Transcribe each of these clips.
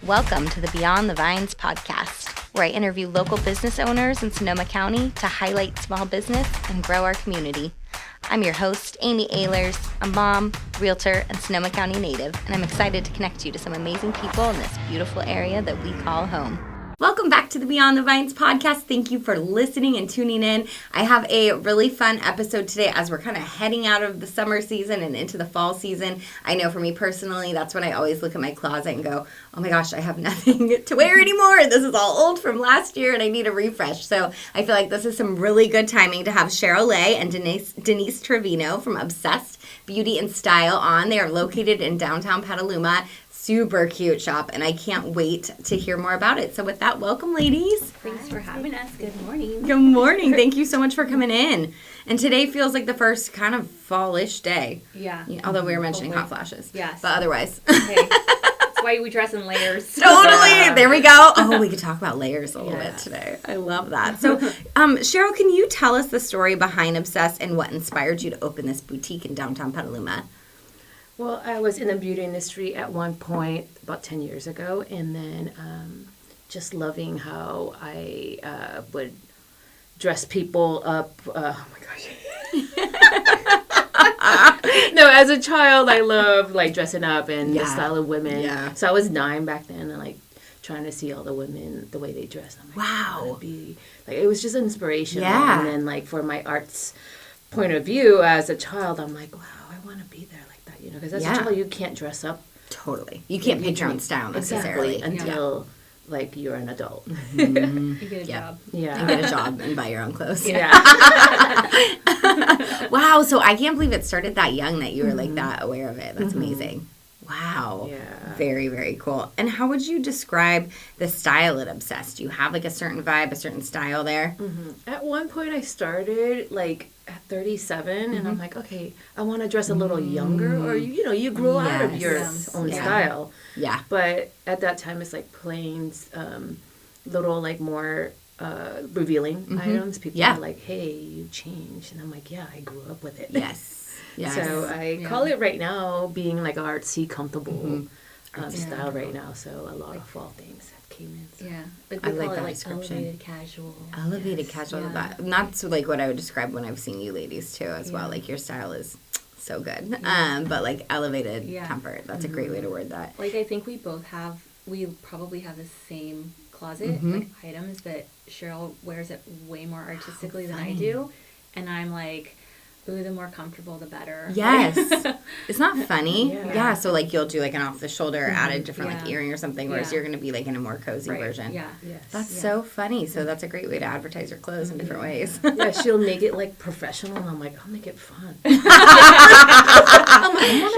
Welcome to the Beyond the Vines podcast, where I interview local business owners in Sonoma County to highlight small business and grow our community. I'm your host, Amy Ahlers, a mom, realtor, and Sonoma County native, and I'm excited to connect you to some amazing people in this beautiful area that we call home. Welcome back to the Beyond the Vines podcast. Thank you for listening and tuning in. I have a really fun episode today as we're kind of heading out of the summer season and into the fall season. I know for me personally, that's when I always look at my closet and go, oh my gosh, I have nothing to wear anymore. This is all old from last year and I need a refresh. So I feel like this is some really good timing to have Sherill and Denise Trevino from Obsessed Beauty and Style on. They are located in downtown Petaluma. Super cute shop, and I can't wait to hear more about it. So with that, welcome, ladies. Thanks for having us. Good morning. Good morning. Thank you so much for coming in. And today feels like the first kind of fall-ish day. Yeah. Although we were mentioning hot flashes. Yes. But otherwise. Okay. That's why we dress in layers. Totally. There we go. Oh, we could talk about layers a little bit today. I love that. So, Sherill, can you tell us the story behind Obsessed and what inspired you to open this boutique in downtown Petaluma? Well, I was in the beauty industry at one point about 10 years ago, and then just loving how I would dress people up. Oh my gosh. No, as a child, I loved like dressing up and the style of women. Yeah. So I was 9 back then and like trying to see all the women, the way they dress. I'm like, wow. It was just inspirational. Yeah. And then like for my arts point of view as a child, I'm like, wow, I want to be there. You know, because as a child, you can't dress up. Totally. You can't pick your own style necessarily. Until, like, you're an adult. Mm-hmm. You get a job. Yeah. You get a job and buy your own clothes. Yeah. Wow. So I can't believe it started that young that you were, like, that aware of it. That's amazing. Wow. Yeah. Very, very cool. And how would you describe the style at Obsessed? Do you have, like, a certain vibe, a certain style there? Mm-hmm. At one point, I started, like, at 37, and I'm like, okay, I want to dress a little younger, or, you know, you grow out of your own style. Yeah. But at that time, it's, like, plain, little, like, more revealing items. People are like, hey, you changed. And I'm like, yeah, I grew up with it. Yes. Yes. So I call it right now being like artsy, comfortable style right now. So a lot of fall things have came in. So. Yeah. I like that description. Elevated casual. Elevated casual. Yeah. That's like what I would describe when I've seen you ladies too as well. Like your style is so good. Yeah. But like elevated comfort. That's a great way to word that. Like I think we probably have the same closet, like items, but Sherill wears it way more artistically than I do. And I'm like, ooh, the more comfortable, the better. Yes. It's not funny. Yeah. So, like, you'll do, like, an off-the-shoulder, add a different, like, earring or something, whereas you're going to be, like, in a more cozy version. Yeah. Yes. That's so funny. So, that's a great way to advertise your clothes in different ways. Yeah, she'll make it, like, professional, and I'm like, I'll make it fun.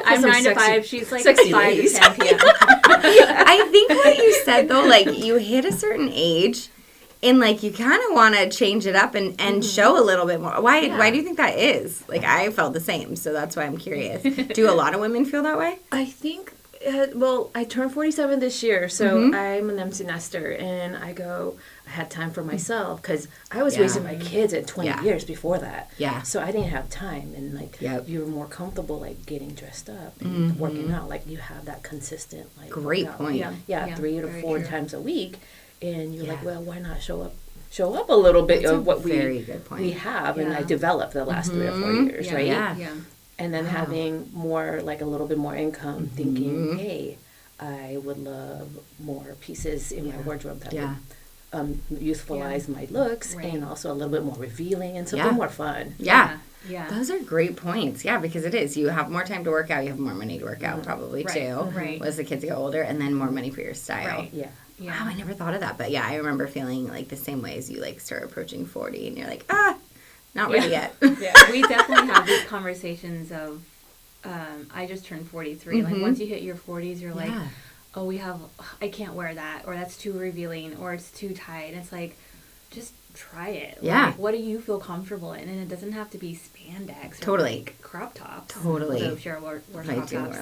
I'm 9 to 5. She's, like, 5 to 10 p.m. I think what you said, though, like, you hit a certain age, and, like, you kind of want to change it up and show a little bit more. Why do you think that is? Like, I felt the same, so that's why I'm curious. Do a lot of women feel that way? I think, I turned 47 this year, so I'm an empty nester, and I had time for myself, because I was raising my kids at 20 years before that. Yeah. So I didn't have time, and, like, you were more comfortable, like, getting dressed up and working out. Like, you have that consistent, like, great workout. point. Yeah, 3 to 4 times a week. And you're like, well, why not show up a little bit of what we have, and I developed the last 3 or 4 years, right? Yeah. And then having more, like a little bit more income, thinking, hey, I would love more pieces in my wardrobe that would youthfulize my looks, and also a little bit more revealing and something more fun. Yeah. Those are great points. Yeah, because it is. You have more time to work out. You have more money to work out, probably, too. Right. As the kids get older, and then more money for your style. Right. Yeah. Wow, I never thought of that. But yeah, I remember feeling like the same way as you like start approaching 40 and you're like, not ready yet. Yeah, we definitely have these conversations of, I just turned 43. Like once you hit your 40s, you're like, oh, I can't wear that, or that's too revealing, or it's too tight. And it's like, just try it. Yeah. Like, what do you feel comfortable in? And it doesn't have to be spandex. Totally. Or like crop tops. Totally. Although Sherill wears crop tops.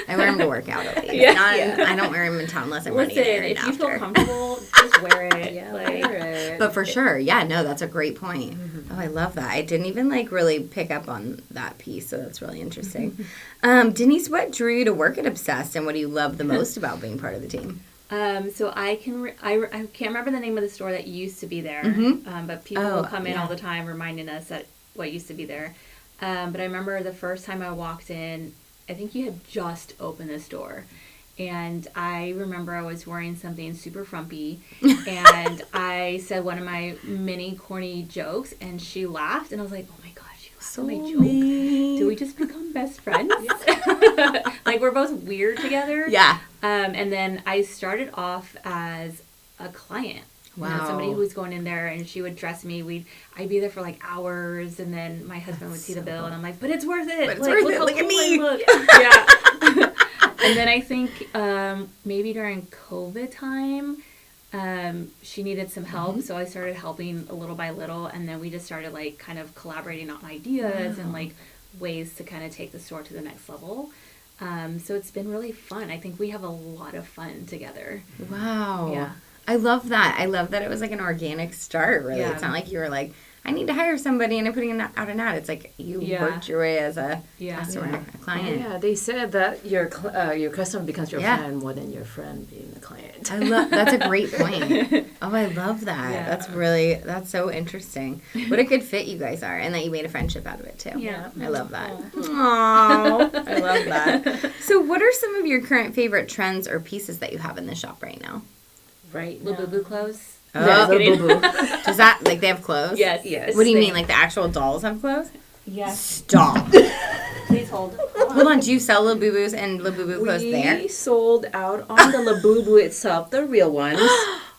I wear them to work out at least. I don't wear them in town unless I'm running there. If you feel comfortable, just wear it. Wear it. But for sure, no, that's a great point. Oh, I love that. I didn't even like really pick up on that piece, so that's really interesting. Denise, what drew you to work at Obsessed, and what do you love the most about being part of the team? So I can't remember the name of the store that used to be there, but people will come in all the time reminding us that what used to be there. But I remember the first time I walked in, I think you had just opened the store. And I remember I was wearing something super frumpy, and I said one of my mini corny jokes, and she laughed, and I was like, oh my gosh, she laughed at my joke. Do we just become best friends? Like, we're both weird together. Yeah. And then I started off as a client. Wow. You know, somebody who was going in there, and she would dress me. I'd be there for like hours, and then my husband would see the bill, and I'm like, but it's worth it. But it's worth it. Look at me. Yeah. And then I think maybe during COVID time, she needed some help, so I started helping a little by little, and then we just started like kind of collaborating on ideas and like ways to kind of take the store to the next level. So it's been really fun. I think we have a lot of fun together. Wow. Yeah. I love that. I love that it was like an organic start, really. Yeah. It's not like you were like, I need to hire somebody and I'm putting out an ad. It's like you worked your way as a customer, a client. Yeah, they said that your customer becomes your friend more than your friend being the client. I love that's a great point. Oh, I love that. Yeah. That's so interesting. What a good fit you guys are, and that you made a friendship out of it too. Yeah, I love that. Aww, I love that. So, what are some of your current favorite trends or pieces that you have in the shop right now? Right, Labubu clothes. Oh, Labubu. Does that like they have clothes? Yes. What do you mean, like the actual dolls have clothes? Yes. Stop. Please hold. Hold on. Do you sell Labubus and Labubu clothes there? We sold out on the Labubu itself, the real ones.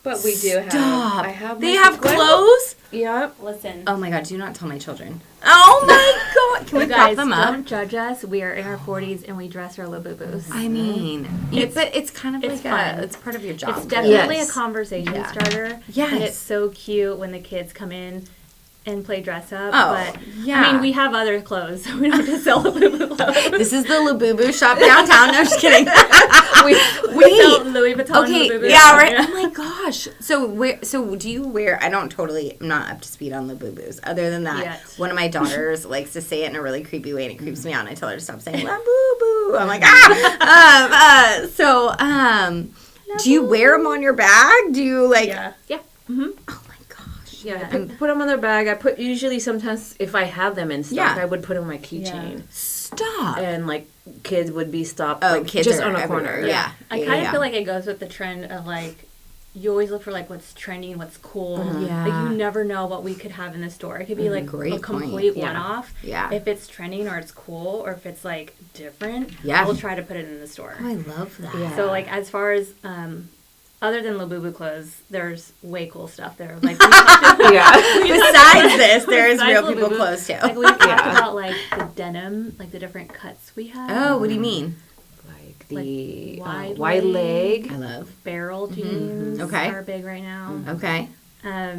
But we do have. They have clothes? Yep. Listen. Oh my God, do not tell my children. Oh my God. Can we prop them up? Don't judge us. We are in our 40s and we dress our Labubus. I mean, but it's kind of like it's part of your job. It's definitely a conversation starter. Yes. And it's so cute when the kids come in and play dress up. Oh, but I mean, we have other clothes. So we don't have to sell Labubu clothes. This is the Labubu shop downtown. No, just kidding. we sell Louis Vuitton Labubu. Yeah, right. Oh my gosh. So do you wear? I'm not up to speed on Labubus. Other than that, one of my daughters likes to say it in a really creepy way, and it creeps me out. And I tell her to stop saying Labubu. I'm like do you wear them on your bag? Do you like? Yeah. Mm-hmm. Oh my gosh. Yeah, I put them on their bag. I put usually sometimes if I have them in stock, I would put them on my keychain. Stop. And like kids would be stopped. Oh, like, kids just are on a everywhere. corner. Yeah. I kind of feel like it goes with the trend of like, you always look for like what's trending, what's cool. Yeah. Like you never know what we could have in the store. It could be like a complete one-off. Yeah. If it's trending or it's cool or if it's like different, we'll try to put it in the store. Oh, I love that. Yeah. So like as far as other than Labubu clothes, there's way cool stuff there. Like besides this, there's real people Labubu, clothes too. Like we talked about like the denim, like the different cuts we have. Oh, what do you mean? Like the wide leg. I love barrel jeans. Okay. Are big right now. Okay. I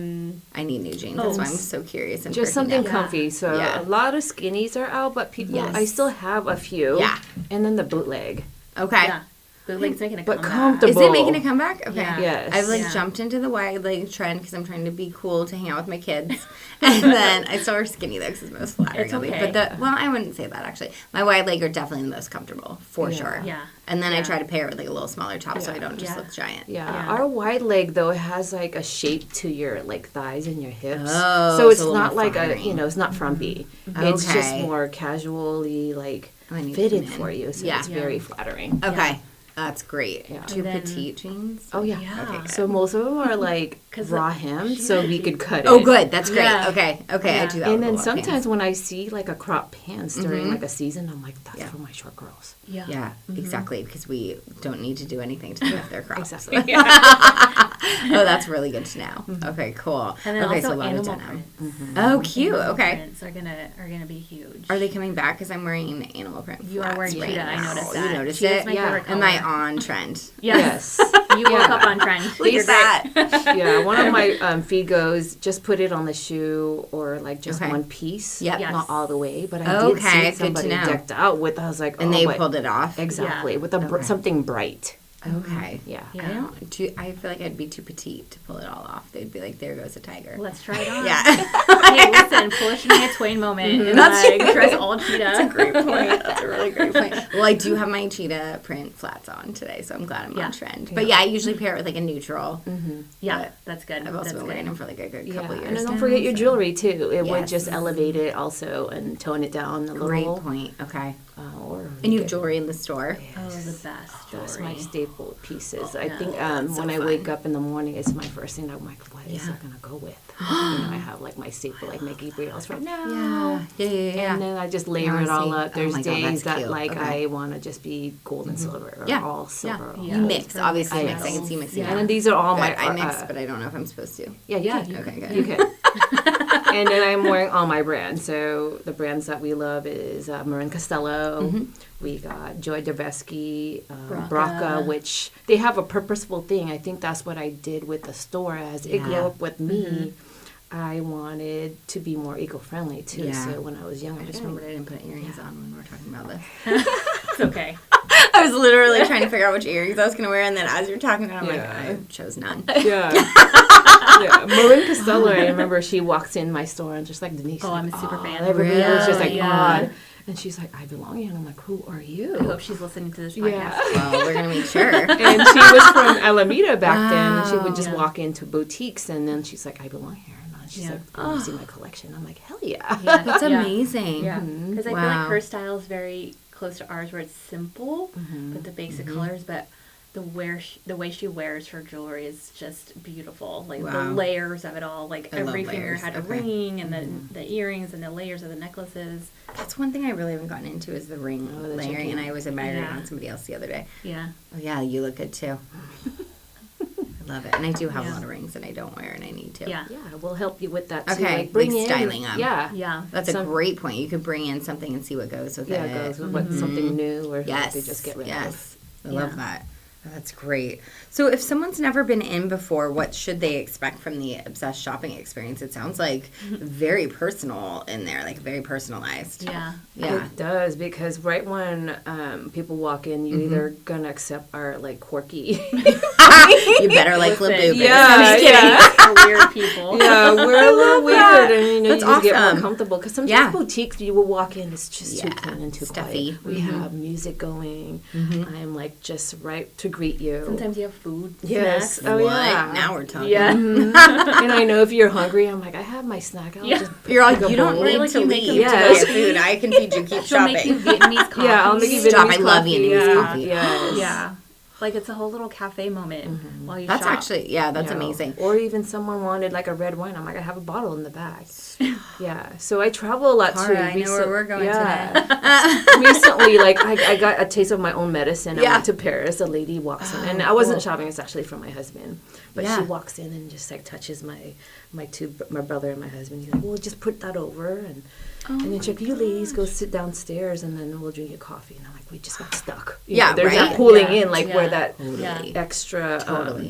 need new jeans. That's why I'm so curious. And just something comfy. So a lot of skinnies are out, but people, I still have a few. Yeah. And then the bootleg. Okay. Yeah. Bootleg's making a comeback. Comfortable. Is it making a comeback? Okay. Yeah. Yes. I've jumped into the wide leg trend because I'm trying to be cool to hang out with my kids. And then I still wear skinny though because it's most flattering. It's okay. But I wouldn't say that actually. My wide leg are definitely the most comfortable for sure. Yeah. And then I try to pair it with like a little smaller top so I don't just look giant. Yeah. Our wide leg though has like a shape to your like thighs and your hips. Oh, so it's not like it's not frumpy. Okay. It's just more casually like fitted for you. So it's very flattering. Okay. Yeah. That's great. Yeah. 2 petite jeans. Oh yeah. Okay, good. So most of them are like raw hem, so we could cut it. Oh, good. That's great. Yeah. Okay. I do that. And then sometimes when I see like a crop pants during like a season, I'm like, that's for my short girls. Yeah. Yeah, exactly. Because we don't need to do anything to lift their crops. Exactly. Oh, that's really good to know. Okay, cool. And then okay, also so a lot of animal denim. prints. Oh, cute. Animal Okay. prints are gonna be huge. Are they coming back? Because I'm wearing animal print. You are wearing flats right cheetah. I now. noticed that. You noticed Cheetah's it? my favorite color. Am I on trend? Yes. You woke up on trend. Look at that. Yeah, one of my feed goes, just put it on the shoe or like just one piece. Yep. Not all the way, but I did see somebody decked out with, I was like, and they pulled it off. Exactly, with something bright. Okay. Yeah. I feel like I'd be too petite to pull it all off. They'd be like, there goes a tiger. Let's try it on. Yeah. Hey, listen, pull a Shania Twain moment and like dress all cheetah. That's a great point. That's a really great point. Well, I do have my cheetah print flats on today, so I'm glad I'm on trend. But I usually pair it with like a neutral. Yeah, that's good. I've also been wearing them for like a good couple years. And then don't forget your jewelry too. It would just elevate it also and tone it down a little. Great point. Okay. And you have jewelry in the store. Oh, the best jewelry. That's my staple pieces. I think when I wake up in the morning, it's my first thing. I'm like, what is it gonna go with? I have like my staple, like my Gabrielle's right now. Yeah. And then I just layer it all up. There's days that like I want to just be gold and silver, or all silver. You mix, obviously. Mix. I can see mixing. And then these are all my. I mix, but I don't know if I'm supposed to. Yeah. Okay, good. You can. And then I'm wearing all my brands. So the brands that we love is Marin Costello. We got Joy Dervesky, Braca, which they have a purposeful thing. I think that's what I did with the store. As it grew up with me, I wanted to be more eco-friendly too. Yeah. So when I was young, I just remembered I didn't put earrings on when we were talking about this. It's okay. I was literally trying to figure out which earrings I was going to wear, and then as you're talking, I'm like, I chose none. Yeah. Marin Costello, I remember she walks in my store and just like, Denise. Oh, I'm a super fan. Everybody was just like, God. And she's like, I belong here. And I'm like, who are you? I hope she's listening to this podcast. Yeah. Well, we're going to make sure. And she was from Alameda back then. And she would just walk into boutiques. And then she's like, I belong here. And she's like, oh, see my collection. I'm like, hell yeah. That's amazing. Yeah. Because I feel like her style is very close to ours, where it's simple with the basic colors, but the way she wears her jewelry is just beautiful. Like the layers of it all. Like every finger had a ring, and then the earrings and the layers of the necklaces. That's one thing I really haven't gotten into is the ring layering, and I was admiring it on somebody else the other day. Yeah. Oh yeah, you look good too. I love it, and I do have a lot of rings, and I don't wear, and I need to. Yeah. Yeah, we'll help you with that too. Okay, like bring in styling them. Yeah. That's a great point. You could bring in something and see what goes with it. Yeah, it goes with what, something new, or yes, they just get rid of. I love that. That's great. So if someone's never been in before, what should they expect from the Obsessed shopping experience? It sounds like very personal in there, like very personalized. Yeah. It does, because right when people walk in, you're either going to accept our like quirky. You better like Labubu. Yeah. Weird people. Yeah, we're a little weird, and that's you awesome. get more comfortable. Because sometimes boutiques, you will walk in, it's just too clean and too stuffy. Quiet. We have music going. I'm like just right to greet you. Sometimes you have food. Yes. Snacks. Oh yeah. Now we're talking. Yeah. And I know if you're hungry, I'm like, I have my snack. I'll just you're all, you don't need to leave to get food. I can feed you. Keep shopping. She'll make you Vietnamese coffee. Yeah, I'll make you Vietnamese coffee. I love Vietnamese coffee. Yes. Yeah. Like it's a whole little cafe moment while you shop. That's actually, that's amazing. Or even someone wanted like a red wine. I'm like, I have a bottle in the bag. Yeah. So I travel a lot too. I know where we're going today. Recently, like I got a taste of my own medicine. I went to Paris. A lady walks in, and I wasn't shopping. It's actually from my husband. But she walks in and just like touches my brother and my husband. He's like, well, just put that over, and then she's like, you ladies go sit downstairs, and then we'll drink your coffee. And I'm like, we just got stuck. There's that pulling in, like where that extra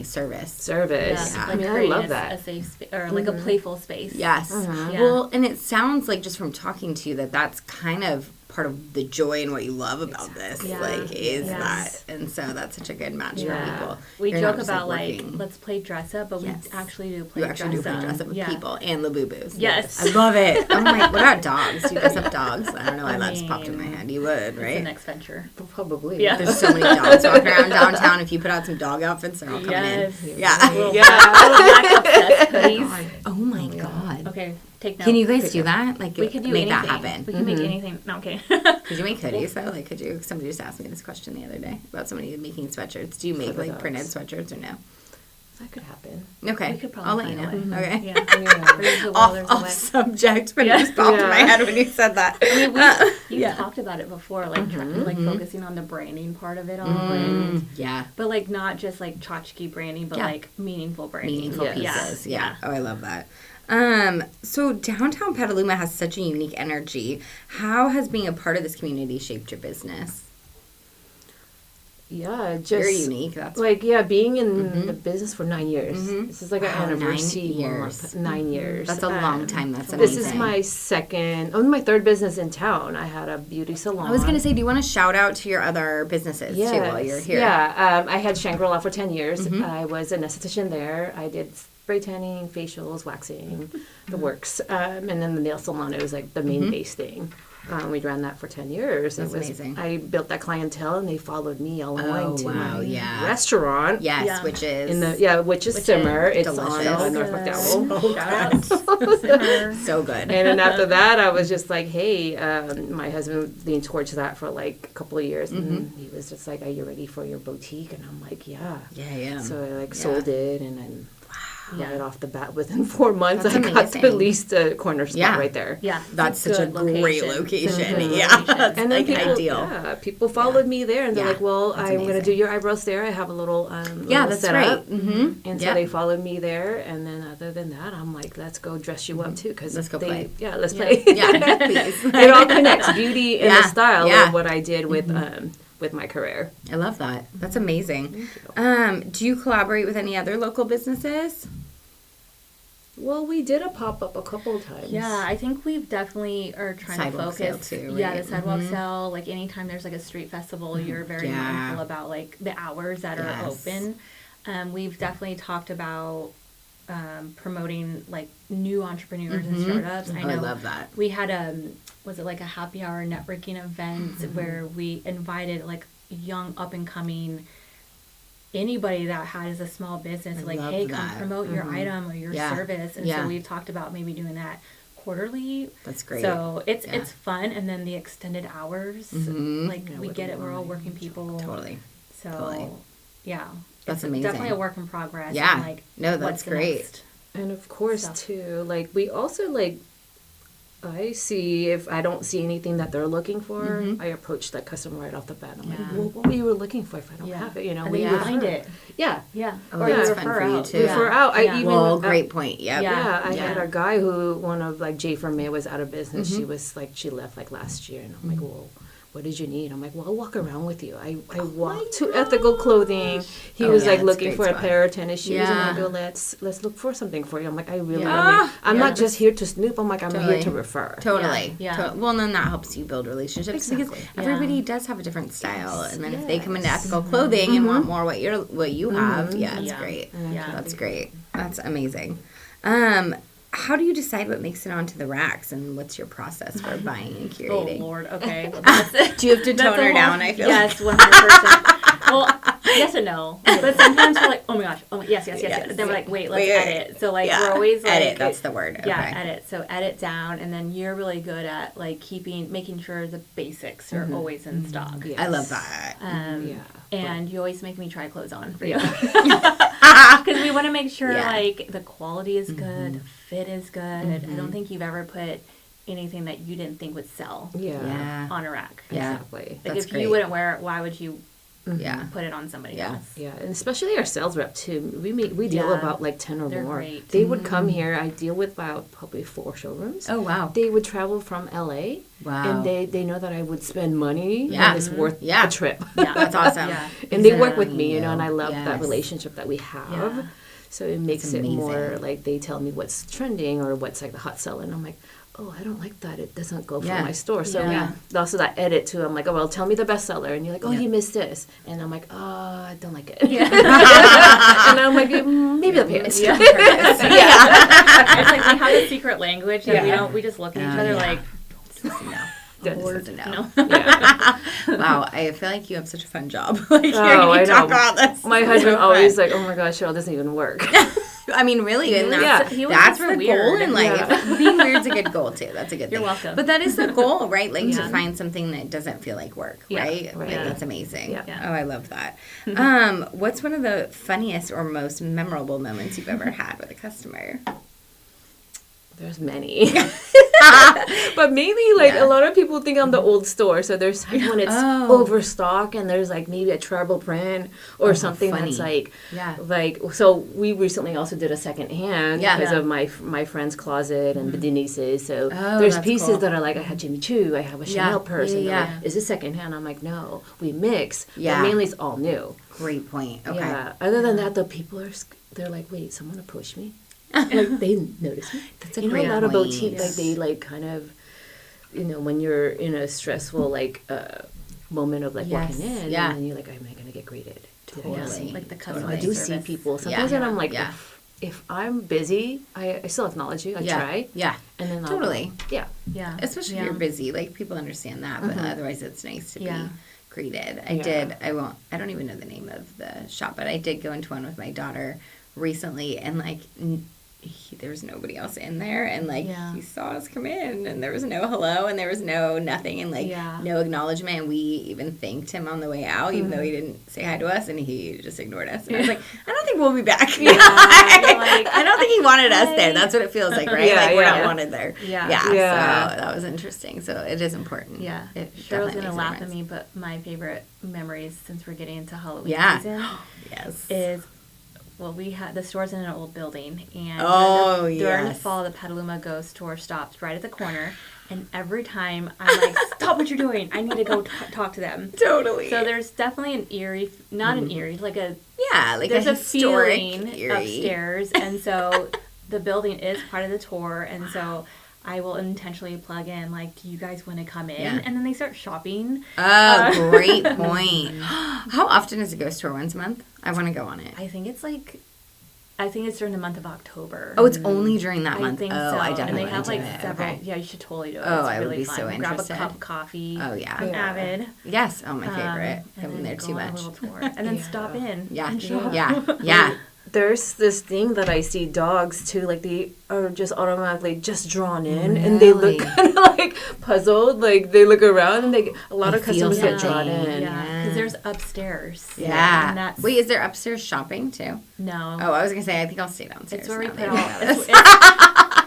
service. Yeah. I mean, I love that. A safe space, or like a playful space. Yes. Yeah. Well, and it sounds like just from talking to you that's kind of part of the joy and what you love about this, is that. And so that's such a good match for people. We joke about like let's play dress up, but we actually do play dress up. You actually do play dress up with people and Labubus. Yes. I love it. I'm like, what about dogs? Do you dress up dogs? I don't know why that just popped in my head. You would, right? It's the next venture. Probably. Yeah. There's so many dogs walking around downtown. If you put out some dog outfits, they're all coming in. Yeah. Oh my God. Okay. Take note. Can you guys do that? Like, we could make that happen. We can make anything. No, okay. Could you make hoodies though? Like, somebody just asked me this question the other day about somebody making sweatshirts. Do you make like printed sweatshirts or no? That could happen. Okay. We could probably I'll let you know. find a way. Okay. Yeah. Off subject, but it just popped in my head when you said that. You talked about it before, like like focusing on the branding part of it all. And, but like not just like tchotchke branding, but like meaningful branding. Meaningful pieces. Yeah. Oh, I love that. So downtown Petaluma has such a unique energy. How has being a part of this community shaped your business? Yeah, just very unique. That's being in the business for 9 years. This is like an anniversary 9 years. 9 years. That's a long time. That's amazing. This is my third business in town. I had a beauty salon. I was going to say, do you want to shout out to your other businesses too while you're here? Yeah, I had Shangri-La for 10 years. I was an esthetician there. I did spray tanning, facials, waxing, the works. And then the nail salon, it was like the main base thing. We ran that for 10 years. That's amazing. I built that clientele, and they followed me all the way to my restaurant. Yes, which is which is Simmer. It's delicious. on North McDowell. Shout out to Simmer. So good. And then after that, I was just like, hey, my husband leaned towards that for like a couple of years, and he was just like, are you ready for your boutique? And I'm like, yeah. Yeah, I am. So I sold it, and then right off the bat, within 4 months, That's I got to lease the corner spot right there. Yeah, that's such a great location. Yeah, that's and then ideal. Yeah, people followed me there, and they're like, "Well, I'm going to do your eyebrows there. I have a little that's setup." right. And so they followed me there, and then other than that, I'm like, "Let's go dress you up too, because let's go play. Yeah, let's play. Yeah, please. It all connects, beauty and the style of what I did with my career. I love that. That's amazing. Do you collaborate with any other local businesses? Well, we did a pop-up a couple of times. Yeah, I think we've definitely are trying sidewalk to focus. Sale too, right? Yeah, the sidewalk sale. Like anytime there's like a street festival, you're very mindful about like the hours that are open. We've definitely talked about promoting like new entrepreneurs and startups. I love that. We had was it like a happy hour networking event where we invited like young up and coming anybody that has a small business, like, hey, come promote your item or your service. And so we've talked about maybe doing that quarterly. That's great. So it's fun. And then the extended hours, like we get it. We're all working people. Totally. So yeah, that's it's amazing. Definitely a work in progress. Yeah. And, like, no, that's great. And of course too, like we also like, I see if I don't see anything that they're looking for, I approach that customer right off the bat. I'm like, well, what were you looking for if I don't have it? You know, and we find it. Yeah. Yeah. Or that's fun for you too. Refer out. I even great point. Yep. Yeah. I had a guy who one of like Jay from May was out of business. She was like she left like last year, and I'm like, well, what did you need? I'm like, well, I'll walk around with you. I walk to Ethical Clothing. He was like looking for a pair of tennis shoes, and I go, let's look for something for you. I'm like, I really, I'm not just here to snoop. I'm like, I'm here to refer. Totally. Yeah. Well, then that helps you build relationships because everybody does have a different style, and then if they come into Ethical Clothing and want more what you have, it's great. Yeah. That's great. That's amazing. How do you decide what makes it onto the racks, and what's your process for buying and curating? Oh, Lord. Okay. Well, do you have to tone her down, I feel yes, 100%. Well, yes and no. But sometimes we're like, oh my gosh, yes. Then we're like, wait, let's edit. So, like, we're always like... Edit, that's the word. Okay. Yeah, edit. So, edit down, and then you're really good at, like, making sure the basics are always in stock. Yes. I love that. And you always make me try clothes on for you. Because we want to make sure, like, the quality is good, the fit is good. I don't think you've ever put anything that you didn't think would sell on a rack. Yeah. Exactly. Like, if you wouldn't wear it, why would you put it on somebody else? Yeah, and especially our sales rep, too. We deal about, like, 10 or They're more. Great. They would come here. I deal with about probably 4 showrooms. Oh, wow. They would travel from L.A. Wow. And they know that I would spend money and it's worth a trip. Yeah. That's awesome. And they work with me, and I love that relationship that we have. Yeah. So it makes it more like they tell me what's trending or what's like the hot seller, and I'm like, oh, I don't like that. It doesn't go for my store. So also that edit too. I'm like, oh, well, tell me the bestseller, and you're like, oh, you missed this, and I'm like, oh, I don't like it. Yeah. And I'm like, maybe the pants. Yeah. It's like we have a secret language that we just look at each other like, no. No. Wow, I feel like you have such a fun job. Like, I talk know. about this. My husband always like, oh my gosh, Cheryl, doesn't even work. I mean, really, and that's the goal in life. Being weird's a good goal too. That's a good thing. You're welcome. But that is the goal, right? Like to find something that doesn't feel like work, right? Like, that's amazing. Yeah. Oh, I love that. What's one of the funniest or most memorable moments you've ever had with a customer? There's many. But maybe like a lot of people think I'm the old store. So there's when it's overstock and there's like maybe a treble print or something that's like so we recently also did a second hand because of my friend's closet and the Denise's. So there's pieces that are like, I had Jimmy Choo, I have a Chanel purse, and like, is this second hand? I'm like, no, we mix. But mainly it's all new. Great point. Okay. Yeah. Other than that, the people they're like, wait, someone approached me. Like they notice me. That's a great point. A lot of boutiques, like they like kind of, when you're in a stressful like moment of like walking in, and then you're like, am I gonna get greeted? Totally. Like the customer I do see people sometimes, and I'm like, if I'm busy, I still acknowledge you. I try. Yeah. And then totally. Yeah. Especially if you're busy, like people understand that, but otherwise it's nice to be greeted. I don't even know the name of the shop, but I did go into one with my daughter recently, and like there was nobody else in there, and like he saw us come in, and there was no hello, and there was no nothing, and like no acknowledgement, and we even thanked him on the way out, even though he didn't say hi to us, and he just ignored us, and I was like, I don't think we'll be back. I don't think he wanted us there. That's what it feels like, right? Like we're not wanted there. So that was interesting. So it is important. Cheryl's gonna laugh at me, but my favorite memories, since we're getting into Halloween season, is the store's in an old building, and during the fall, the Petaluma Ghost tour stops right at the corner, and every time I'm like, stop what you're doing, I need to go talk to them. Totally. So there's definitely an eerie, not an eerie, like a there's a feeling eerie upstairs, and so the building is part of the tour, and so I will intentionally plug in, like, you guys want to come in? And then they start shopping. Oh, great point. How often is a ghost tour? Once a month? I want to go on it. I think it's during the month of October. Oh, it's only during that month? I think so. I definitely and they have like it. several. Yeah, you should totally do it. Oh, it's I really would be fun. so Grab interested. a cup of coffee. Oh, yeah. From Avid. Yes. Oh, my favorite. And I've there too much. On a little tour. And then stop in. And shop. Yeah. There's this thing that I see dogs too, like they are just automatically just drawn in, and they look kind of like puzzled, like they look around, and a lot of customers get drawn in. Yeah, because there's upstairs. Yeah. And that's, wait, is there upstairs shopping too? No. Oh, I was gonna say I think I'll stay downstairs. It's where we put all.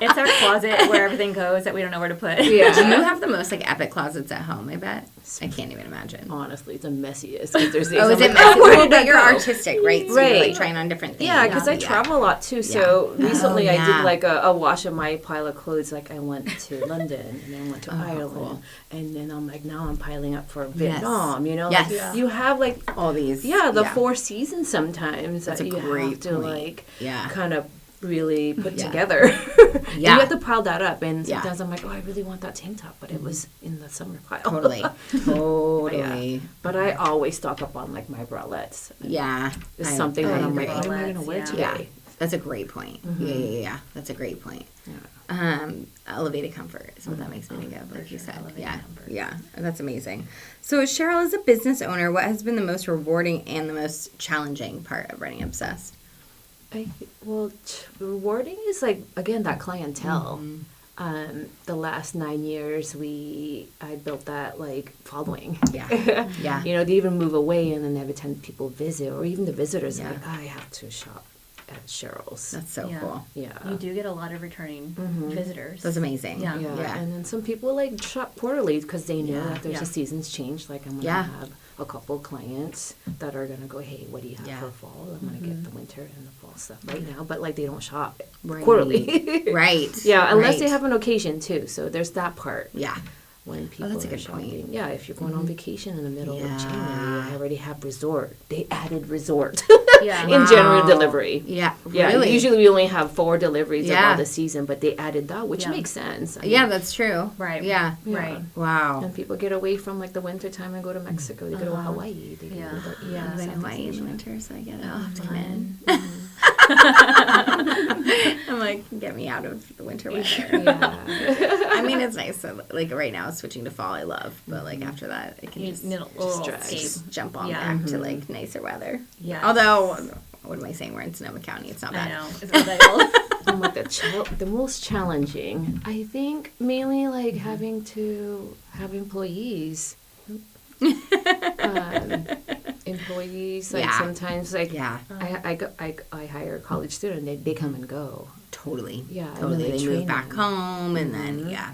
It's our closet where everything goes that we don't know where to put. Yeah. Do you have the most like epic closets at home? I bet. I can't even imagine. Honestly, it's the messiest. There's is it messy? But you're artistic, right? So you're like trying on different things. Yeah, because I travel a lot too. So recently I did like a wash of my pile of clothes. Like I went to London and then I went to Ireland, and then I'm like now I'm piling up for Vietnam. You know, like, you have like all these. The 4 seasons sometimes. That's that a you great have to point. kind of really put together. You have to pile that up, and sometimes I'm like, oh, I really want that tank top, but it was in the summer pile. Totally. But I always stock up on like my bralettes. It's something that I'm like, what am I going to wear today? Yeah. That's a great point. Yeah. That's a great point. Elevated comfort is what that makes me think of, like you said. Yeah. That's amazing. So Sherill, as a business owner, what has been the most rewarding and the most challenging part of running Obsessed? Rewarding is like, again, that clientele. The last 9 years, I built that like following. Yeah. You know, they even move away, and then every time people visit, or even the visitors, are like, I have to shop at Cheryl's. That's so cool. Yeah. You do get a lot of returning visitors. That's amazing. Yeah. And then some people like shop quarterly because they know that there's a season's change. Like I'm going to have a couple clients that are going to go, hey, what do you have for fall? I'm going to get the winter and the fall stuff right now. But like they don't shop quarterly. Yeah, unless they have an occasion too. So there's that part. Yeah. When people that's a good shopping. point. Yeah, if you're going on vacation in the middle of January, I already have resort. They added resort in general delivery. Yeah, really? Usually we only have 4 deliveries of the season, but they added that, which makes sense. I mean, that's true. Right. Yeah. Right. Wow. And people get away from like the winter time and go to Mexico. They go to Hawaii. They go to I've been in Hawaii in winter, so I get it. I'll have to come in. I'm like, get me out of the winter weather. I mean, it's nice. So, like right now, switching to fall, I love. But like after that, I can just jump on back to like nicer weather. Yeah. Although, what am I saying? We're in Sonoma County. It's not bad. I know. It's not that cold. I'm like the most challenging. I think mainly like having to have employees. Employees like sometimes like I hire a college student, they come and go. Totally. Yeah. Totally. They move back home and then, Yeah,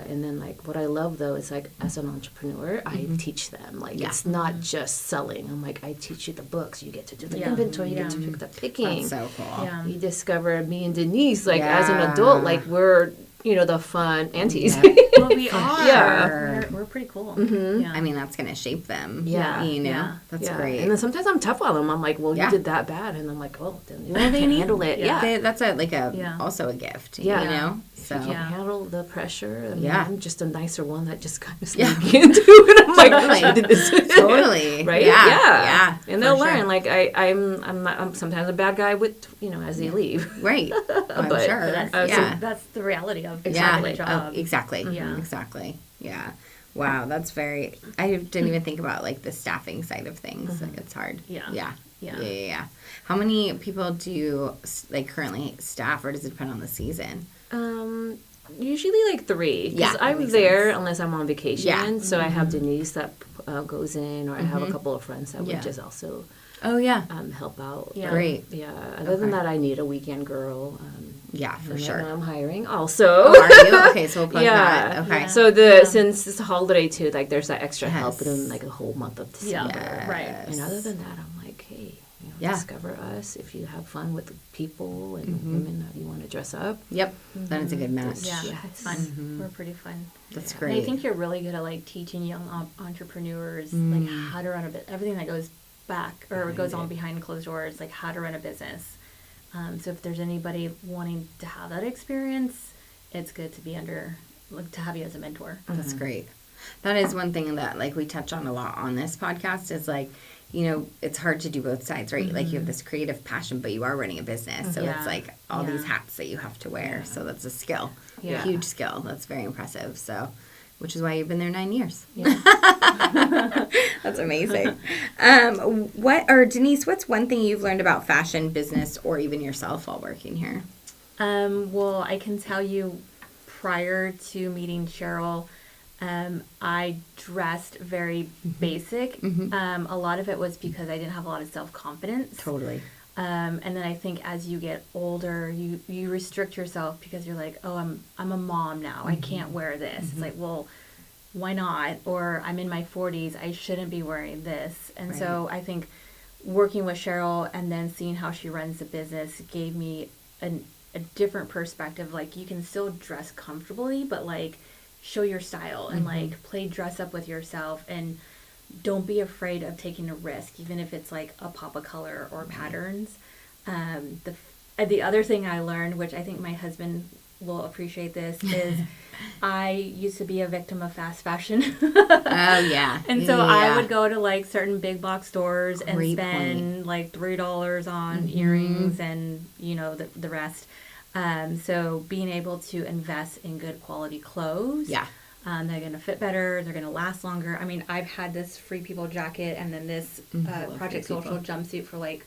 and then like what I love though is like as an entrepreneur, I teach them. Like it's not just selling. I'm like, I teach you the books. You get to do the inventory. You get to pick the picking. That's so cool. Yeah. You discover me and Denise like as an adult, like we're the fun aunties. Well, we are. Yeah. We're pretty cool. Mm-hmm. I mean, that's gonna shape them. Yeah. That's great. And then sometimes I'm tough on them. I'm like, well, you did that bad, and I'm like, oh, then you can handle it. Yeah. That's also a gift. Yeah. So You can handle the pressure. And I'm just a nicer one that just kind of sneak into it. I'm like, totally. Right? Yeah. And they'll learn. Like I'm sometimes a bad guy with as they leave. Right. I'm But sure. That's the reality of the job. Exactly. Yeah. Exactly. Yeah. Wow, that's very. I didn't even think about like the staffing side of things. Like it's hard. Yeah. How many people do you like currently staff, or does it depend on the season? Usually like 3. Because I'm there unless I'm on vacation. Yeah. So I have Denise that goes in, or I have a couple of friends that would just also help out. Yeah. Great. Yeah. Other than that, I need a weekend girl. For sure. I'm hiring also. Oh, are you? Okay, so we'll plug that. Okay. So since it's a holiday too, like there's that extra help in like a whole month of December. Yeah. Right. And other than that, I'm like, hey, discover us if you have fun with people and women that you want to dress up. Yep. Then it's a good match. Yeah, it's fun. We're pretty fun. That's And great. I think you're really good at like teaching young entrepreneurs like how to run a bit, everything that goes back or goes on behind closed doors, like how to run a business. So if there's anybody wanting to have that experience, it's good to be to have you as a mentor. That's great. That is one thing that like we touch on a lot on this podcast is like, it's hard to do both sides, right? Like you have this creative passion, but you are running a business. So it's like all these hats that you have to wear. So that's a skill, a huge skill. That's very impressive. So, which is why you've been there 9 years. Yeah. That's amazing. Denise, what's one thing you've learned about fashion, business, or even yourself while working here? Well, I can tell you prior to meeting Sherill, I dressed very basic. A lot of it was because I didn't have a lot of self-confidence. Totally. And then I think as you get older, you restrict yourself because you're like, oh, I'm a mom now. I can't wear this. It's like, well, why not? Or I'm in my 40s. I shouldn't be wearing this. And so I think working with Sherill and then seeing how she runs the business gave me a different perspective. Like you can still dress comfortably, but like show your style and like play dress up with yourself and don't be afraid of taking a risk, even if it's like a pop of color or patterns. The other thing I learned, which I think my husband will appreciate this, is I used to be a victim of fast fashion. Oh, yeah. And so I would go to like certain big box stores and spend like $3 on earrings and, the rest. So being able to invest in good quality clothes. Yeah. They're going to fit better. They're going to last longer. I mean, I've had this Free People jacket and then this Project Social jumpsuit for like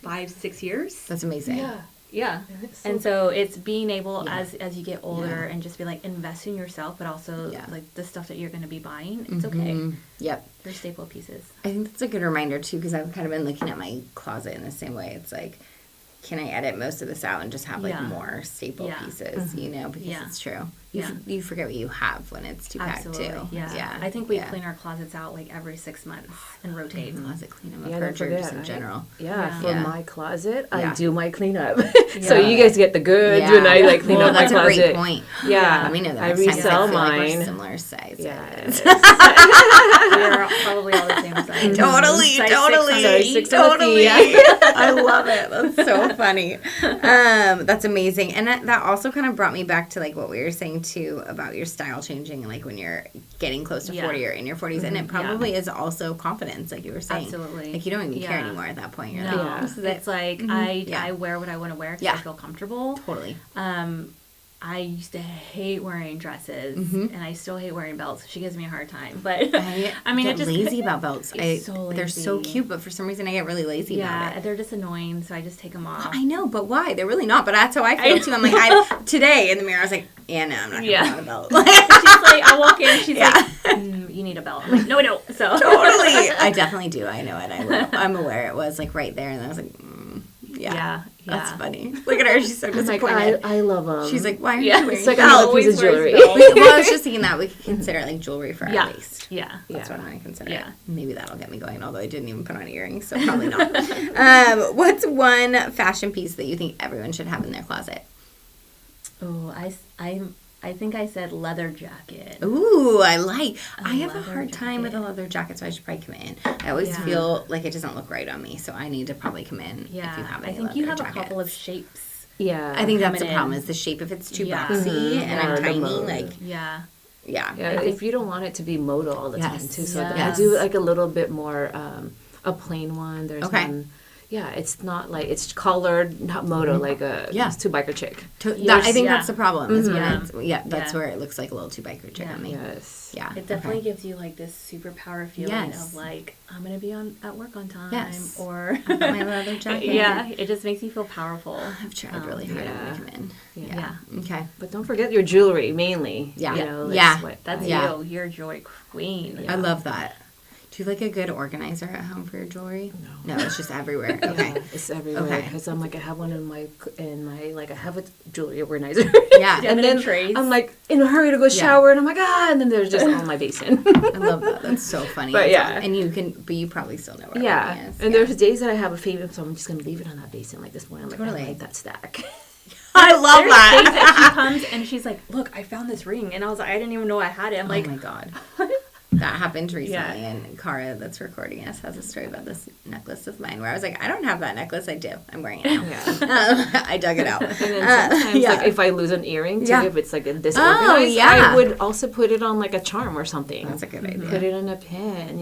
5-6 years. That's amazing. Yeah. And so it's being able as you get older and just be like invest in yourself, but also like the stuff that you're going to be buying. It's okay. Yep. They're staple pieces. I think that's a good reminder too, because I've kind of been looking at my closet in the same way. It's like, can I edit most of this out and just have like more staple pieces, because it's true. You forget what you have when it's too packed too. Yeah. I think we clean our closets out like every 6 months and rotate. Closet cleanup, just in general. For my closet, I do my cleanup. So you guys get the goods when I like clean up my closet. That's a great point. Yeah, let me know that. I resell mine. Like we're similar size. We're probably all the same size. Totally. I love it. That's so funny. That's amazing, and that also kind of brought me back to like what we were saying too about your style changing, like when you're getting close to 40 or in your 40s, and it probably is also confidence, like you were saying. Absolutely. Like you don't even care anymore at that point. You're no, like, this is it's like I wear what I want to wear because I feel comfortable. Totally. I used to hate wearing dresses, and I still hate wearing belts. She gives me a hard time, but I mean, I get lazy about belts. So they're so cute, but for some reason I get really lazy about it. They're just annoying, so I just take them off. I know, but why? They're really not. But that's how I feel too. I'm like, today in the mirror, I was like, no, I'm not gonna put on a belt. She's like, I walk in, she's like, you need a belt. I'm like, no, I don't. So totally, I definitely do. I know it. I will. I'm aware it was like right there, and I was like. That's funny. Look at her. She's so disappointed. Like, I love them. She's like, why are you wearing It's like another piece of jewelry. Well, I was just thinking that we could consider like jewelry for our waist. Yeah. That's what I'm going to consider. Yeah. Maybe that'll get me going, although I didn't even put on earrings, so probably not. What's one fashion piece that you think everyone should have in their closet? Oh, I think I said leather jacket. Ooh, I have a hard time with a leather jacket, so I should probably come in. I always feel like it doesn't look right on me, so I need to probably come in if you have any I think you have jackets. a couple of shapes. Yeah. I think that's the problem is the shape. If it's too boxy and I'm tiny, like... Yeah. Yeah. If you don't want it to to modal all the time, too. So Yes. I do like a little bit more, a plain one. There's one... Yeah, it's not like it's colored, not moto, like a two biker chick. I think that's the problem. Is when that's where it looks like a little two biker chick on me. Yes. Yeah. It definitely gives you like this superpower feeling of like I'm gonna be at work on time. Or I've got my leather jacket. Yeah, it just makes you feel powerful. I've tried really hard to come in. Yeah. Okay. But don't forget your jewelry mainly. Yeah. You know, That's you. You're joy queen. I love that. Do you like a good organizer at home for your jewelry? No, it's just everywhere. Okay, it's everywhere. Because I'm like, I have one in my like I have a jewelry organizer. Yeah, and then trays. I'm like in a hurry to go shower, and I'm like, and then there's just all my basin. I love that. That's so funny. But and you probably still know where everything is. And there's days that I have a favorite, so I'm just gonna leave it on that basin. Like this morning, I'm like, I like that stack. I love that. Days that she comes and she's like, look, I found this ring, and I was like, I didn't even know I had it. I'm like, oh my god. That happened recently, and Cara, that's recording us, has a story about this necklace of mine where I was like, I don't have that necklace. I do. I'm wearing it now. I dug it out. And then sometimes, like, if I lose an earring, too, if it's, like, disorganized, I would also put it on, like, a charm or something. That's a good idea. Put it in a pin,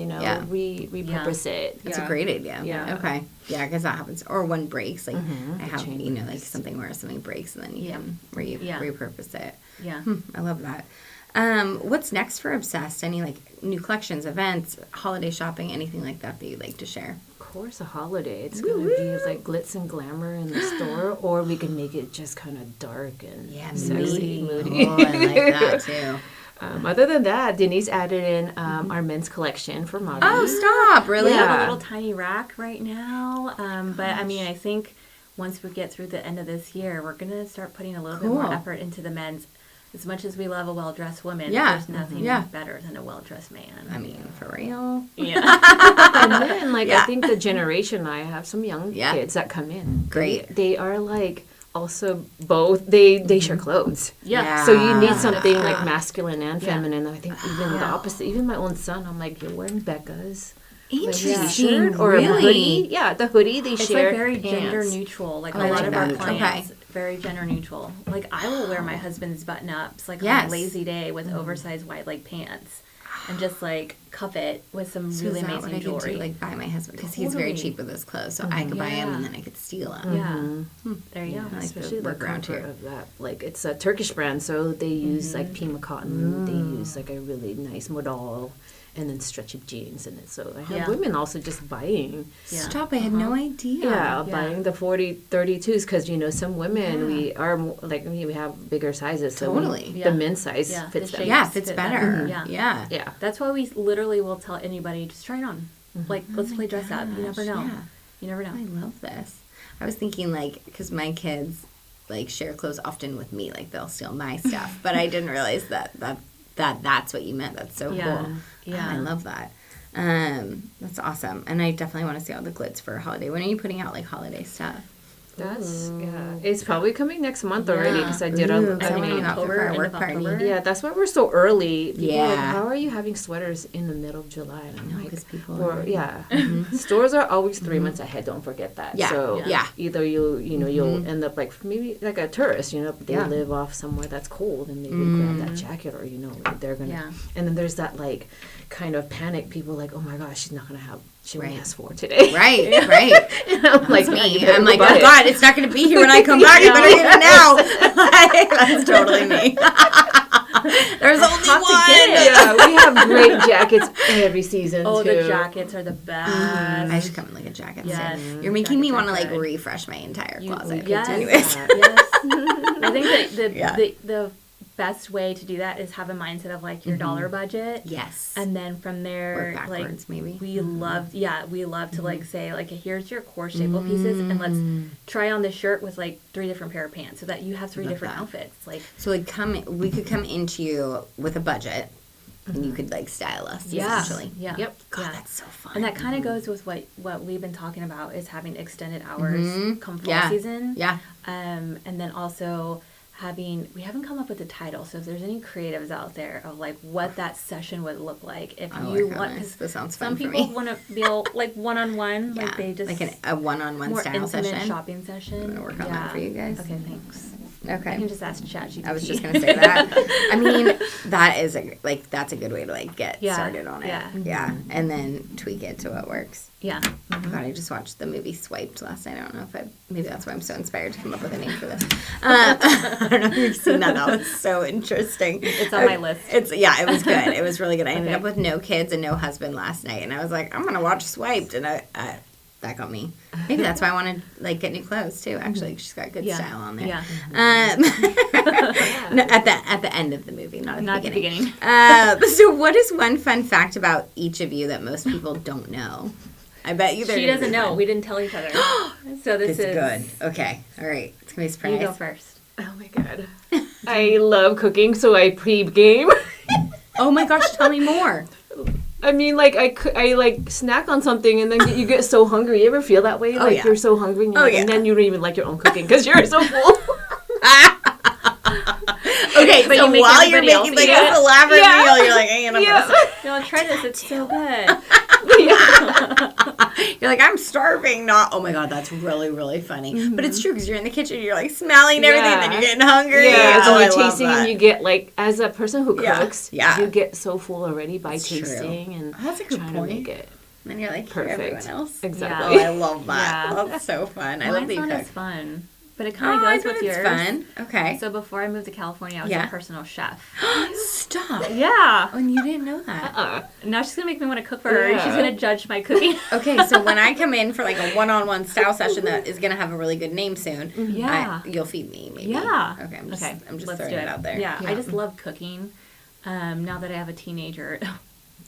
repurpose it. That's a great idea. Yeah. Okay. Yeah, because that happens. Or one breaks. Like, I have, like, something where something breaks, and then you can repurpose it. Yeah. I love that. What's next for Obsessed? Any like new collections, events, holiday shopping, anything like that you'd like to share? Of course, a holiday. It's going to be like glitz and glamour in the store, or we can make it just kind of dark and sexy, moody. Oh, I like that too. Other than that, Denise added in our men's collection for Mother. Oh, stop! Really? We have a little tiny rack right now, but I mean, I think once we get through the end of this year, we're going to start putting a little bit more effort into the men's. As much as we love a well-dressed woman, there's nothing better than a well-dressed man. I mean, for real. Yeah. And then, like, I think the generation I have some young kids that come in. Great. They are, like, also both, they share clothes. Yeah. So you need something, like, masculine and feminine. And I think even the opposite, even my own son, I'm like, you're wearing Becca's. Interesting. Or a hoodie. Yeah, the hoodie they it's share. It's like very pants. gender neutral. Like a lot of our clients, very gender neutral. Like I will wear my husband's button ups like on a lazy day with oversized wide leg pants, and just like cuff it with some really amazing jewelry. Like buy my husband because he's very cheap with his clothes, so I could buy him and then I could steal him. Yeah, there you go. Like especially the comfort of that. Like it's a Turkish brand, so they use like Pima cotton. They use like a really nice modal. And then stretchy jeans in it. So I have women also just buying. Yeah. Stop, I had no idea. Yeah, buying the 32s because, you know, some women, we are, like, we have bigger sizes. So the men's size fits them. Yeah, fits better. Yeah. That's why we literally will tell anybody, just try it on. Like, let's play dress up. You never know. Yeah. You never know. I love this. I was thinking, like, because my kids, like, share clothes often with me. Like, they'll steal my stuff. But I didn't realize that's what you meant. That's so cool. Yeah, I love that. That's awesome. And I definitely want to see all the glitz for holiday. When are you putting out like holiday stuff? That's it's probably coming next month already because I did October, our work party. Yeah, that's why we're so early. People are like, how are you having sweaters in the middle of July? And I'm like, because people are stores are always 3 months ahead. Don't forget that. Yeah. So either you'll end up like maybe like a tourist. You know, they live off somewhere that's cold and they would grab that jacket, or they're gonna. Yeah. And then there's that like kind of panic. People like, oh my gosh, she's not gonna have. She only has 4 today. Right. And I'm like, me. I'm like, oh God, it's not going to be here when I come back. I better get it now. That's totally me. There's only one. Yeah, we have great jackets every season. Oh, too. the jackets are the best. I should come in like a jacket. Yes. You're making me want to like refresh my entire closet. Yes. Anyways. Yes. I think that the best way to do that is have a mindset of like your dollar budget. Yes. And then from there, work backwards, like maybe. we love to like say like, here's your core staple pieces, and let's try on this shirt with like 3 different pair of pants so that you have 3 different outfits. Like, so like we could come into you with a budget. And you could like style us essentially. Yeah. Yep. God, that's so fun. And that kind of goes with what we've been talking about is having extended hours come fall season. Yeah. And then also we haven't come up with a title. So if there's any creatives out there of like what that session would look like, if you want, because this sounds some fun people want to feel like one-on-one, like they just like a one-on-one more style intimate session. Shopping session. I'm gonna work on that for you guys. Okay, thanks. Okay. You can just ask ChatGPT. I was just gonna say that. I mean, that is that's a good way to like get started on it. Yeah. And then tweak it to what works. Yeah. God, I just watched the movie Swiped last night. I don't know if maybe that's why I'm so inspired to come up with a name for this. I don't know if you've seen that. That was so interesting. It's on my list. It was good. It was really good. I ended up with no kids and no husband last night, and I was like, I'm gonna watch Swiped, and that got me. Maybe that's why I want to like get new clothes too. Actually, she's got good style on there. Yeah. No, at the end of the movie, not at the beginning. So, what is one fun fact about each of you that most people don't know? I bet you. She doesn't know. We didn't tell each other. So this is good. Okay. All right. It's gonna be a surprise. You go first. Oh my god. I love cooking, so I pre-game. Oh my gosh! Tell me more. I mean, like, I like snack on something and then you get so hungry. You ever feel that way? Like, you're so hungry and, and then you don't even like your own cooking because you're so full. Okay, but so while you're making like this elaborate meal, you're like, hey, no, try this. It's so good. You're like, I'm starving. Not. Oh my god, that's really really funny. But it's true because you're in the kitchen, you're like smelling everything, and then you're getting hungry. Yeah, so you're tasting, and you get like, as a person who cooks, you get so full already by tasting and that's a good trying point. to make it. And then you're like, perfect. Everyone else. Exactly. Yeah. Oh, I love that. Yeah. That's so fun. I love that you cook. It's fun. But it kind of goes with yours. Fun. Okay. So before I moved to California, I was a personal chef. Stop. Yeah. Oh, and you didn't know that. Now she's going to make me want to cook for her. And she's going to judge my cooking. Okay, so when I come in for like a one-on-one style session that is going to have a really good name soon, you'll feed me maybe. Yeah. Okay, I'm just throwing it out there. Yeah, I just love cooking. Now that I have a teenager...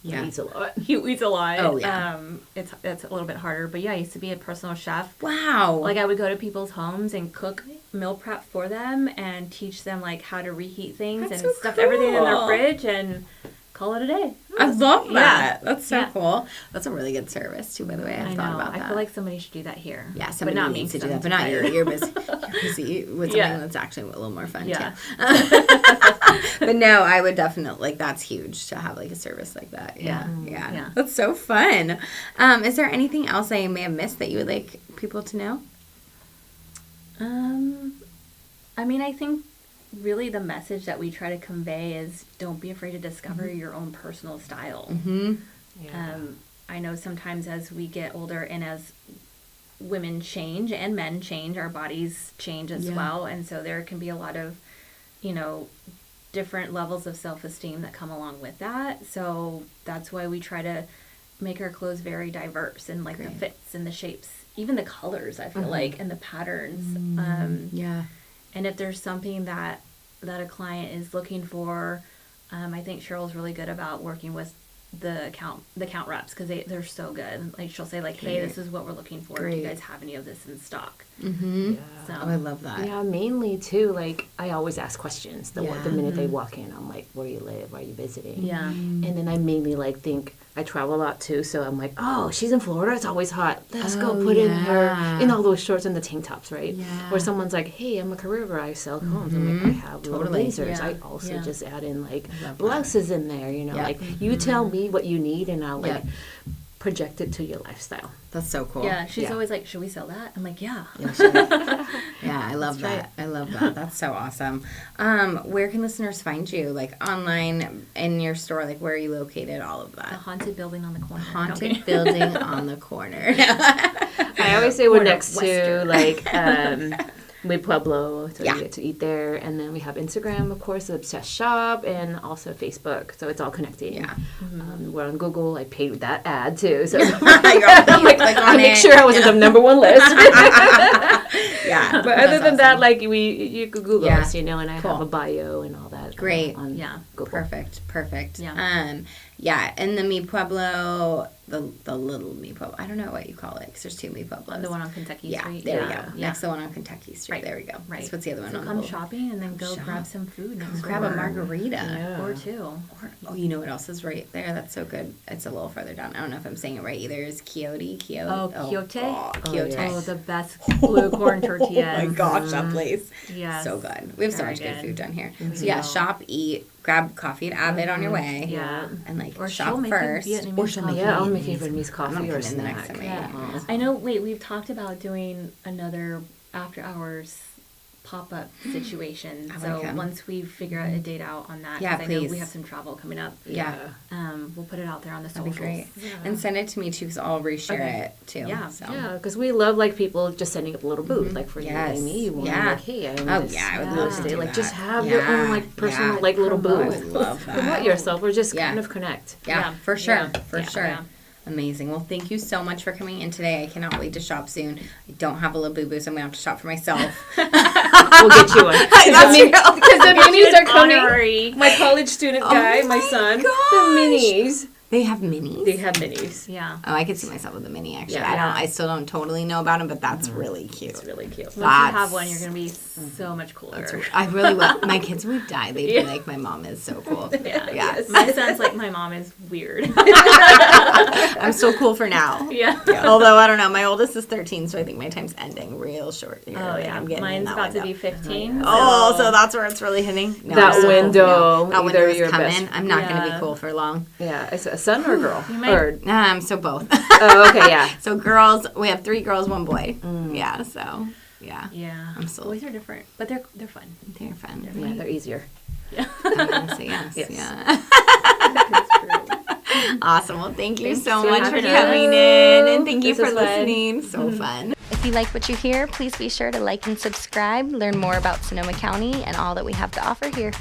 He eats a lot. He eats a lot. Oh, yeah. It's a little bit harder. But yeah, I used to be a personal chef. Wow. Like, I would go to people's homes and cook meal prep for them and teach them, like, how to reheat things and stuff everything in their fridge and call it a day. I love that. Yeah. That's so cool. That's a really good service, too, by the way. I've thought about that. I feel like somebody should do that here. Yeah, somebody needs to do that. But not you. You're busy. You're busy with something that's actually a little more fun, too. But no, I would definitely, like, that's huge to have, like, a service like that. Yeah. That's so fun. Is there anything else I may have missed that you would like people to know? I mean, I think really the message that we try to convey is don't be afraid to discover your own personal style. Mm-hmm. Yeah. I know sometimes as we get older and as women change and men change, our bodies change as well. And so there can be a lot of, different levels of self-esteem that come along with that. So that's why we try to make our clothes very diverse and like the fits and the shapes, even the colors, I feel like, and the patterns. And if there's something that a client is looking for, I think Cheryl's really good about working with the account reps because they're so good. Like, she'll say like, hey, this is what we're looking for. Do you guys have any of this in stock? Mm-hmm. Yeah. So, I love that. Yeah, mainly too, like, I always ask questions the minute they walk in. I'm like, where do you live? Where are you visiting? Yeah. And then I mainly like think, I travel a lot too, so I'm like, oh, she's in Florida, it's always hot. Let's go put in her in all those shorts and the tank tops, right? Yeah. Or someone's like, hey, I'm a career girl, I sell combs. I'm like, I have little blazers. I also just add in like blouses in there, like you tell me what you need and I'll like project it to your lifestyle. That's so cool. Yeah, she's always like, should we sell that? I'm like, yeah. I love that. I love that. That's so awesome. Where can listeners find you? Like online, in your store, like where are you located? All of that. The haunted building on the corner. Haunted building on the corner. I always say we're next to like with Pueblo, so you get to eat there. And then we have Instagram, of course, the Obsessed Shop, and also Facebook. So it's all connected. Yeah. We're on Google. I paid that ad too. So I make sure I was in the number one list. But other than that, like you could Google us, you know, and I Cool. have a bio and all that. Great. On Google. Perfect. Yeah. Yeah, and the Mi Pueblo, the little Mi Pueblo. I don't know what you call it because there's two Mi Pueblos. The one on Kentucky Street. There we go. Next to the one on Kentucky Street. Right. There we go. Right. What's the other one So on come the shopping and then go grab some food next door. Grab a margarita. Or two. Or, you know what else is right there? That's so good. It's a little further down. I don't know if I'm saying it right either. Is Quixote? Quixote? Quixote. Oh, the best blue corn tortillas. Oh my gosh, that place. Yes. So good. We have so Very much good food down here. Mm-hmm. So yeah, shop, eat, grab coffee at Abbott on your way. Yeah. And like Or shop she'll make you first. Vietnamese Or she'll make Yeah, I'll you make you Vietnamese coffee I'm or gonna put it in the next snack. time. Yeah. I know, we've talked about doing another after hours pop-up situation. I like So them. once we figure out a date out on that, Yeah, 'cause I know we please. have some travel coming up. Yeah. We'll put it out there on the That'd socials. be great. Yeah. And send it to me too because I'll reshare it too. Yeah. So. Yeah, because we love like people just setting up a little booth, like for Yes. you, Amy. You want Yeah. like, hey, I Oh, want this yeah, I would real love to estate. do Like, just that. have your own like personal like little Promote. booth. I would love that. Promote yourself, or just Yeah. kind of connect. Yeah, for sure. Yeah. For Yeah. sure. Yeah. Amazing. Well, thank you so much for coming in today. I cannot wait to shop soon. I don't have a Labubu, so I'm going to have to shop for myself. We'll get you one. That's true. Because the minis are coming. Honorary. My college student guy, my my son, gosh. the minis. They have minis? They have minis. Yeah. Oh, I could see myself with a mini, actually. Yeah. I still don't totally know about them, but that's really cute. It's really cute. Once you That's- have one, you're going to be so much cooler. I really will. My kids would die. They'd be like, my mom is so cool. Yeah. My son's like, my mom is weird. I'm so cool for now. Yeah. Although, I don't know. My oldest is 13, so I think my time's ending real short here. Oh, Like, yeah. I'm getting in Mine's that about to window. be 15. Oh, so that's where it's really hitting. No, That I'm so cool window, now. That window either is your coming. best- I'm not going to Yeah. be cool for long. Yeah, it's a son or a girl? might- Or, So both. oh, okay, yeah. So girls, we have 3 girls, 1 boy. Yeah, so yeah. Yeah. I'm so- Boys are different, but they're fun. They're fun. Yeah, they're easier. I'm gonna say yes. Yes. Yeah. Awesome. Well, thank you Thanks so for much for having us. coming in, and thank you This for was fun. listening. So fun. If you like what you hear, please be sure to like and subscribe, learn more about Sonoma County and all that we have to offer here.